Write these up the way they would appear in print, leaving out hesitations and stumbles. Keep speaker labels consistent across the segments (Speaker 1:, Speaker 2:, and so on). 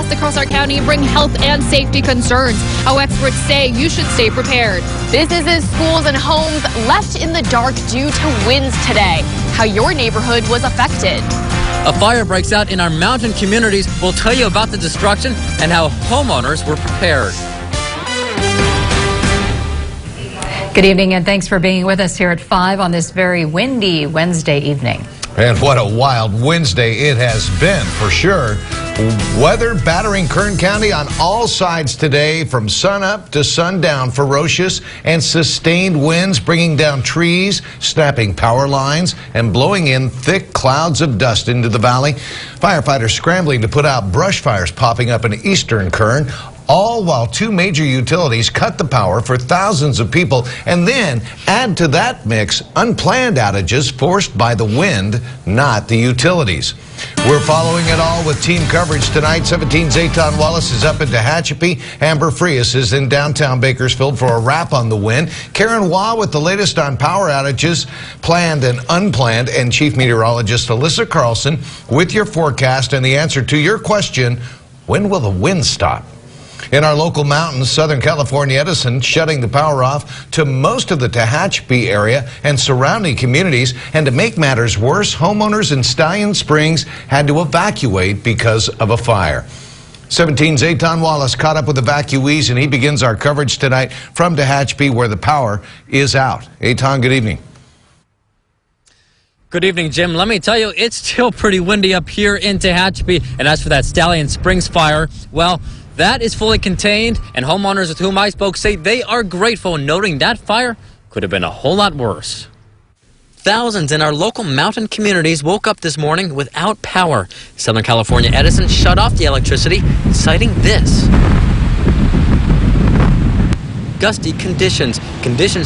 Speaker 1: blasts across our county bring health and safety concerns. How experts say you should stay prepared.
Speaker 2: Businesses, schools, and homes left in the dark due to winds today. How your neighborhood was affected.
Speaker 3: A fire breaks out in our mountain communities. We'll tell you about the destruction and how homeowners were prepared.
Speaker 4: Good evening, and thanks for being with us here at 5 on this very windy Wednesday evening.
Speaker 5: And what a wild Wednesday it has been, for sure. Weather battering Kern County on all sides today, from sunup to sundown. Ferocious and sustained winds bringing down trees, snapping power lines, and blowing in thick clouds of dust into the valley. Firefighters scrambling to put out brush fires popping up in eastern Kern, all while two major utilities cut the power for thousands of people. And then add to that mix unplanned outages forced by the wind, not the utilities. We're following it all with team coverage tonight. 17's Eitan Wallace is up in Tehachapi. Amber Frias is in downtown Bakersfield for a wrap on the wind. Karen Waugh with the latest on power outages, planned and unplanned. And Chief Meteorologist Alyssa Carlson with your forecast and the answer to your question, when will the wind stop? In our local mountains, Southern California Edison shutting the power off to most of the Tehachapi area and surrounding communities. And to make matters worse, homeowners in Stallion Springs had to evacuate because of a fire. 17's Eitan Wallace caught up with evacuees, and he begins our coverage tonight from Tehachapi, where the power is out. Eitan, good evening.
Speaker 3: Good evening, Jim. Let me tell you, it's still pretty windy up here in Tehachapi. And as for that Stallion Springs fire, well, that is fully contained, and homeowners with whom I spoke say they are grateful, noting that fire could have been a whole lot worse. Thousands in our local mountain communities woke up this morning without power. Southern California Edison shut off the electricity, citing this. Gusty conditions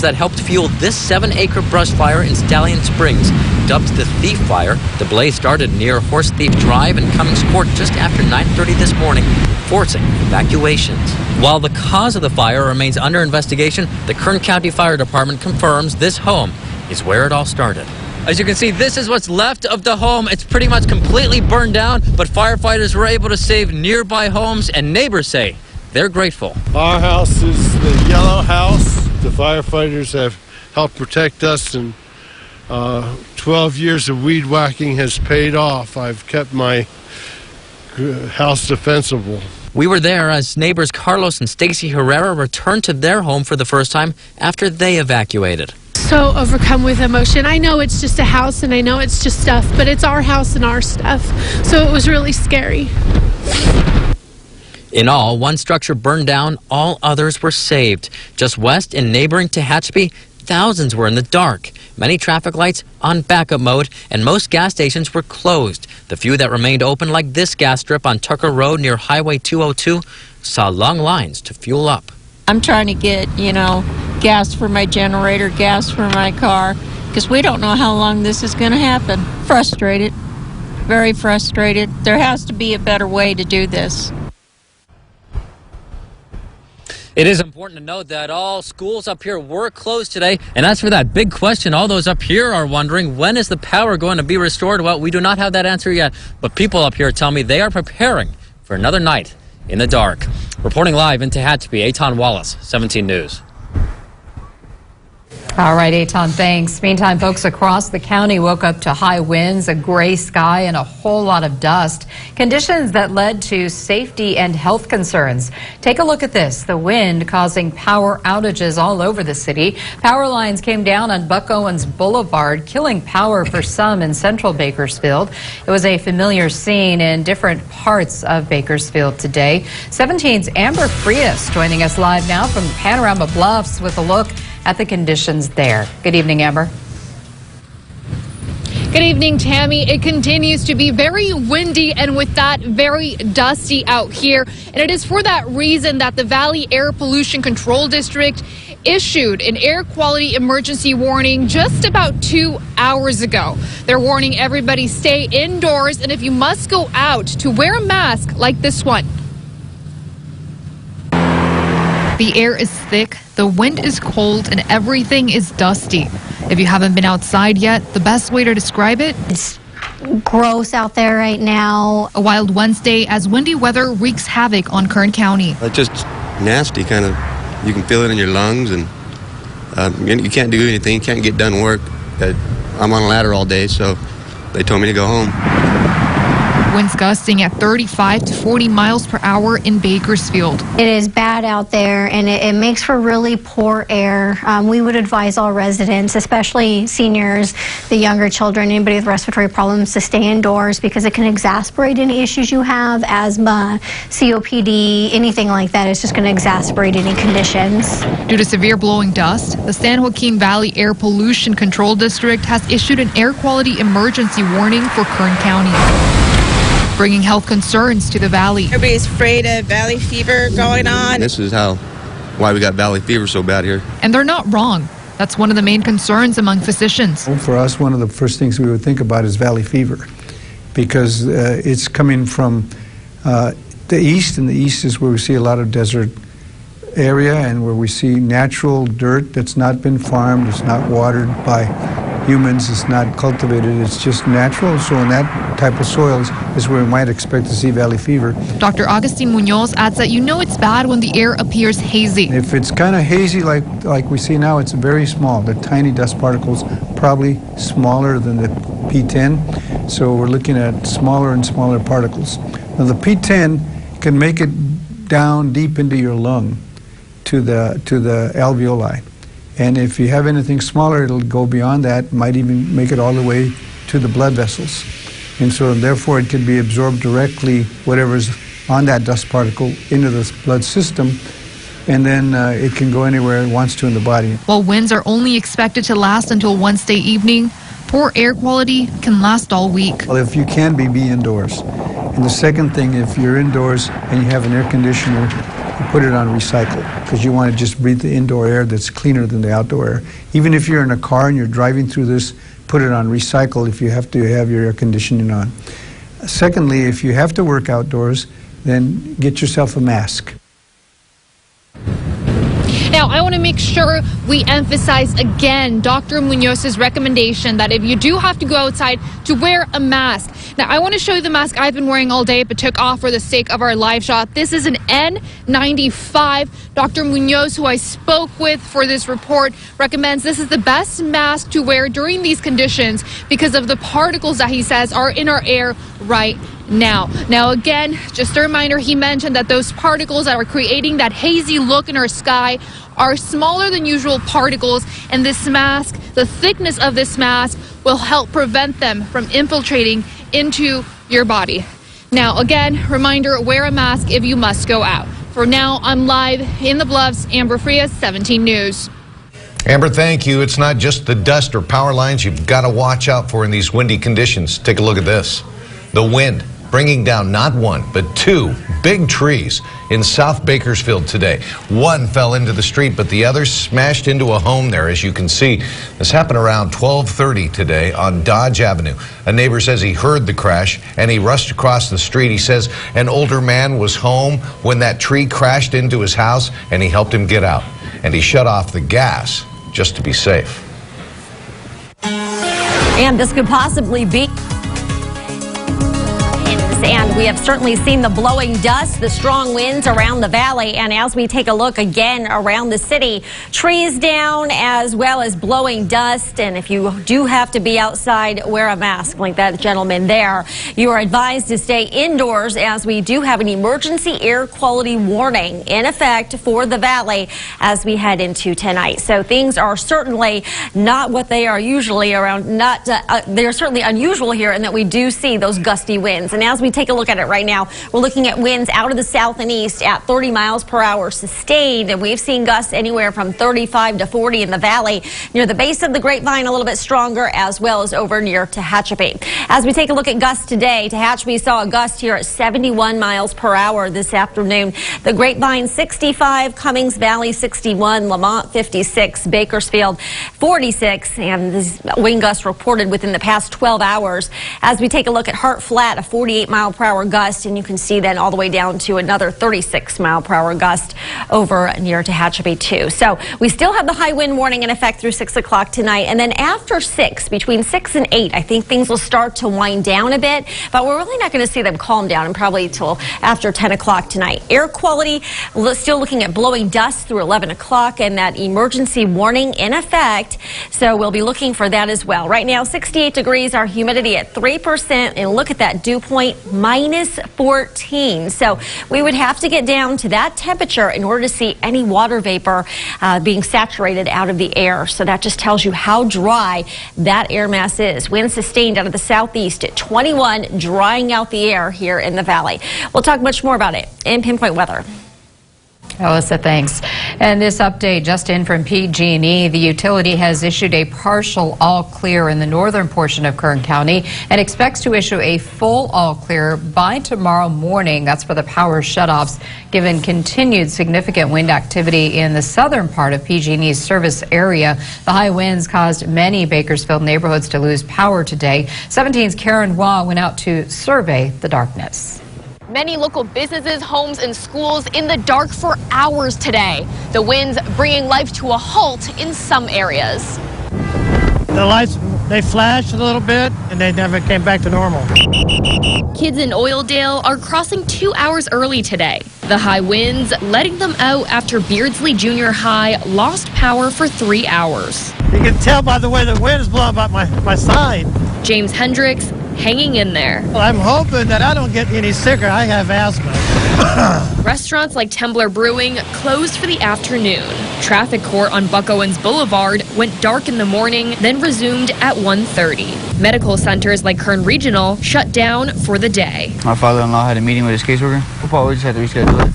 Speaker 3: that helped fuel this 7-acre brush fire in Stallion Springs. Dubbed the Thief Fire, the blaze started near Horse Thief Drive in Cummings Court just after 9:30 this morning, forcing evacuations. While the cause of the fire remains under investigation, the Kern County Fire Department confirms this home is where it all started. As you can see, this is what's left of the home. It's pretty much completely burned down, but firefighters were able to save nearby homes, and neighbors say they're grateful.
Speaker 6: Our house is the yellow house. The firefighters have helped protect us, and 12 years of weed whacking has paid off. I've kept my house defensible.
Speaker 3: We were there as neighbors Carlos and Stacy Herrera returned to their home for the first time after they evacuated.
Speaker 7: So overcome with emotion. I know it's just a house and I know it's just stuff, but it's our house and our stuff. So it was really scary.
Speaker 3: In all, one structure burned down, all others were saved. Just west in neighboring Tehachapi, thousands were in the dark. Many traffic lights on backup mode, and most gas stations were closed. The few that remained open, like this gas strip on Tucker Road near Highway 202, saw long lines to fuel up.
Speaker 8: I'm trying to get, gas for my generator, gas for my car, because we don't know how long this is going to happen. Frustrated, very frustrated. There has to be a better way to do this.
Speaker 3: It is important to note that all schools up here were closed today. And as for that big question, all those up here are wondering, when is the power going to be restored? Well, we do not have that answer yet. But people up here tell me they are preparing for another night in the dark. Reporting live in Tehachapi, Eitan Wallace, 17 News.
Speaker 4: All right, Eitan, thanks. Meantime, folks across the county woke up to high winds, a gray sky, and a whole lot of dust. Conditions that led to safety and health concerns. Take a look at this. The wind causing power outages all over the city. Power lines came down on Buck Owens Boulevard, killing power for some in central Bakersfield. It was a familiar scene in different parts of Bakersfield today. 17's Amber Frias joining us live now from Panorama Bluffs with a look at the conditions there. Good evening, Amber.
Speaker 1: Good evening, Tammy. It continues to be very windy and with that very dusty out here. And it is for that reason that the Valley Air Pollution Control District issued an air quality emergency warning just about 2 hours ago. They're warning everybody stay indoors, and if you must go out, to wear a mask like this one. The air is thick, the wind is cold, and everything is dusty. If you haven't been outside yet, the best way to describe it?
Speaker 9: It's gross out there right now.
Speaker 1: A wild Wednesday as windy weather wreaks havoc on Kern County.
Speaker 10: It's just nasty, kind of. You can feel it in your lungs, and you can't do anything. You can't get done work. I'm on a ladder all day, so they told me to go home.
Speaker 1: Winds gusting at 35 to 40 miles per hour in Bakersfield.
Speaker 9: It is bad out there, and it makes for really poor air. We would advise all residents, especially seniors, the younger children, anybody with respiratory problems, to stay indoors because it can exacerbate any issues you have, asthma, COPD, anything like that. It's just going to exacerbate any conditions.
Speaker 1: Due to severe blowing dust, the San Joaquin Valley Air Pollution Control District has issued an air quality emergency warning for Kern County, bringing health concerns to the valley.
Speaker 11: Everybody's afraid of valley fever going on.
Speaker 10: This is why we got valley fever so bad here.
Speaker 1: And they're not wrong. That's one of the main concerns among physicians.
Speaker 12: For us, one of the first things we would think about is valley fever, because it's coming from the east, and the east is where we see a lot of desert area and where we see natural dirt that's not been farmed, it's not watered by humans, it's not cultivated, it's just natural. So in that type of soils is where we might expect to see valley fever.
Speaker 1: Dr. Agustin Munoz adds that it's bad when the air appears hazy.
Speaker 12: If it's kind of hazy like we see now, it's very small. The tiny dust particles, probably smaller than the P10. So we're looking at smaller and smaller particles. Now the P10 can make it down deep into your lung to the alveoli. And if you have anything smaller, it'll go beyond that, might even make it all the way to the blood vessels. And so therefore it can be absorbed directly, whatever's on that dust particle, into the blood system, and then it can go anywhere it wants to in the body.
Speaker 1: While winds are only expected to last until Wednesday evening, poor air quality can last all week.
Speaker 12: Well, if you can be indoors. And the second thing, if you're indoors and you have an air conditioner, you put it on recycle, because you want to just breathe the indoor air that's cleaner than the outdoor air. Even if you're in a car and you're driving through this, put it on recycle if you have to have your air conditioning on. Secondly, if you have to work outdoors, then get yourself a mask.
Speaker 1: Now, I want to make sure we emphasize again Dr. Munoz's recommendation that if you do have to go outside, to wear a mask. Now, I want to show you the mask I've been wearing all day but took off for the sake of our live shot. This is an N95. Dr. Munoz, who I spoke with for this report, recommends this is the best mask to wear during these conditions because of the particles that he says are in our air right now. Now, again, just a reminder, he mentioned that those particles that are creating that hazy look in our sky are smaller than usual particles, and this mask, the thickness of this mask, will help prevent them from infiltrating into your body. Now, again, reminder, wear a mask if you must go out. For now, I'm live in the Bluffs, Amber Frias, 17 News.
Speaker 5: Amber, thank you. It's not just the dust or power lines you've got to watch out for in these windy conditions. Take a look at this. The wind bringing down not one, but two big trees in South Bakersfield today. One fell into the street, but the other smashed into a home there, as you can see. This happened around 12:30 today on Dodge Avenue. A neighbor says he heard the crash and he rushed across the street. He says an older man was home when that tree crashed into his house, and he helped him get out. And he shut off the gas just to be safe.
Speaker 13: And this could possibly be. And we have certainly seen the blowing dust, the strong winds around the valley. And as we take a look again around the city, trees down as well as blowing dust. And if you do have to be outside, wear a mask like that gentleman there. You are advised to stay indoors as we do have an emergency air quality warning in effect for the valley as we head into tonight. So things are certainly not what they are usually around. They are certainly unusual here in that we do see those gusty winds. And as we take a look at it right now, we're looking at winds out of the south and east at 30 miles per hour sustained, and we've seen gusts anywhere from 35 to 40 in the valley. Near the base of the Grapevine, a little bit stronger, as well as over near Tehachapi. As we take a look at gusts today, Tehachapi saw a gust here at 71 miles per hour this afternoon. The Grapevine 65, Cummings Valley 61, Lamont 56, Bakersfield 46, and this wind gust reported within the past 12 hours. As we take a look at Hart Flat, a 48 mile per hour gust gust, and you can see then all the way down to another 36-mile-per-hour gust over near Tehachapi too. So we still have the high wind warning in effect through 6 o'clock tonight, and then after 6, between 6 and 8, I think things will start to wind down a bit, but we're really not going to see them calm down and probably till after 10 o'clock tonight. Air quality, still looking at blowing dust through 11 o'clock and that emergency warning in effect, so we'll be looking for that as well. Right now 68 degrees, our humidity at 3%, and look at that dew point, minus 14. So we would have to get down to that temperature in order to see any water vapor being saturated out of the air. So that just tells you how dry that air mass is. Wind sustained out of the southeast at 21, drying out the air here in the valley. We'll talk much more about it in Pinpoint Weather.
Speaker 4: Alyssa, thanks. And this update just in from PG&E. The utility has issued a partial all clear in the northern portion of Kern County and expects to issue a full all clear by tomorrow morning. That's for the power shutoffs, given continued significant wind activity in the southern part of PG&E's service area. The high winds caused many Bakersfield neighborhoods to lose power today. 17's Karen Hua went out to survey the darkness.
Speaker 2: Many local businesses, homes, and schools in the dark for hours today. The winds bringing life to a halt in some areas.
Speaker 14: The lights, they flashed a little bit and they never came back to normal.
Speaker 1: Kids in Oildale are crossing 2 hours early today. The high winds letting them out after Beardsley Junior High lost power for 3 hours.
Speaker 14: You can tell by the way the wind is blowing by my side.
Speaker 1: James Hendricks hanging in there.
Speaker 14: Well, I'm hoping that I don't get any sicker. I have asthma.
Speaker 1: Restaurants like Tembler Brewing closed for the afternoon. Traffic court on Buck Owens Boulevard went dark in the morning, then resumed at 1:30. Medical centers like Kern Regional shut down for the day.
Speaker 15: My father-in-law had a meeting with his caseworker. We'll probably just have to reschedule it.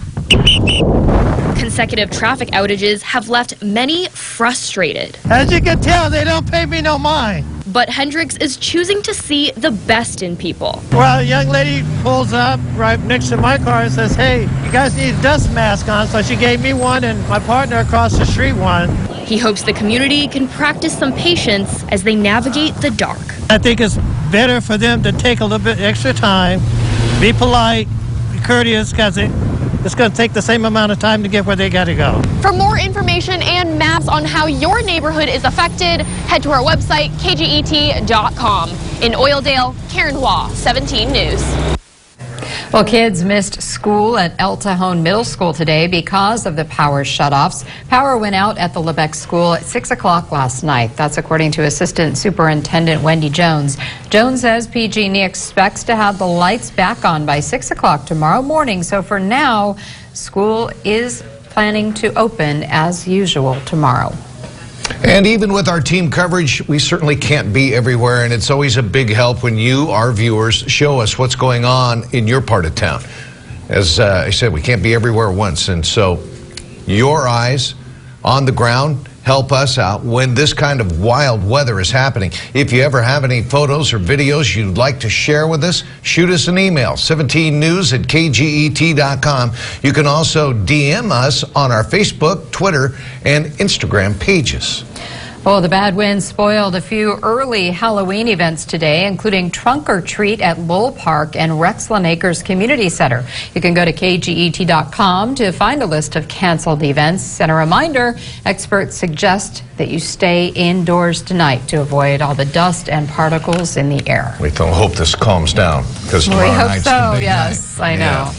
Speaker 1: Consecutive traffic outages have left many frustrated.
Speaker 14: As you can tell, they don't pay me no mind.
Speaker 1: But Hendricks is choosing to see the best in people.
Speaker 14: Well, a young lady pulls up right next to my car and says, hey, you guys need a dust mask on. So she gave me one and my partner across the street one.
Speaker 1: He hopes the community can practice some patience as they navigate the dark.
Speaker 14: I think it's better for them to take a little bit extra time, be polite, be courteous, because it's going to take the same amount of time to get where they got to go.
Speaker 2: For more information and maps on how your neighborhood is affected, head to our website, kget.com. In Oildale, Karen Hua, 17 News.
Speaker 4: Well, kids missed school at El Cajon Middle School today because of the power shutoffs. Power went out at the Lebec School at 6 o'clock last night. That's according to Assistant Superintendent Wendy Jones. Jones says PG&E expects to have the lights back on by 6 o'clock tomorrow morning. So for now, school is planning to open as usual tomorrow.
Speaker 5: And even with our team coverage, we certainly can't be everywhere, and it's always a big help when you, our viewers, show us what's going on in your part of town. As I said, we can't be everywhere at once, and so your eyes on the ground help us out when this kind of wild weather is happening. If you ever have any photos or videos you'd like to share with us, shoot us an email, 17news@kget.com. You can also DM us on our Facebook, Twitter, and Instagram pages.
Speaker 4: Well, the bad winds spoiled a few early Halloween events today, including Trunk or Treat at Lowell Park and Rexland Acres Community Center. You can go to kget.com to find a list of canceled events. And a reminder, experts suggest that you stay indoors tonight to avoid all the dust and particles in the air.
Speaker 5: We hope this calms down, because tomorrow night's the big night.
Speaker 4: Yes, I know.
Speaker 5: Yeah.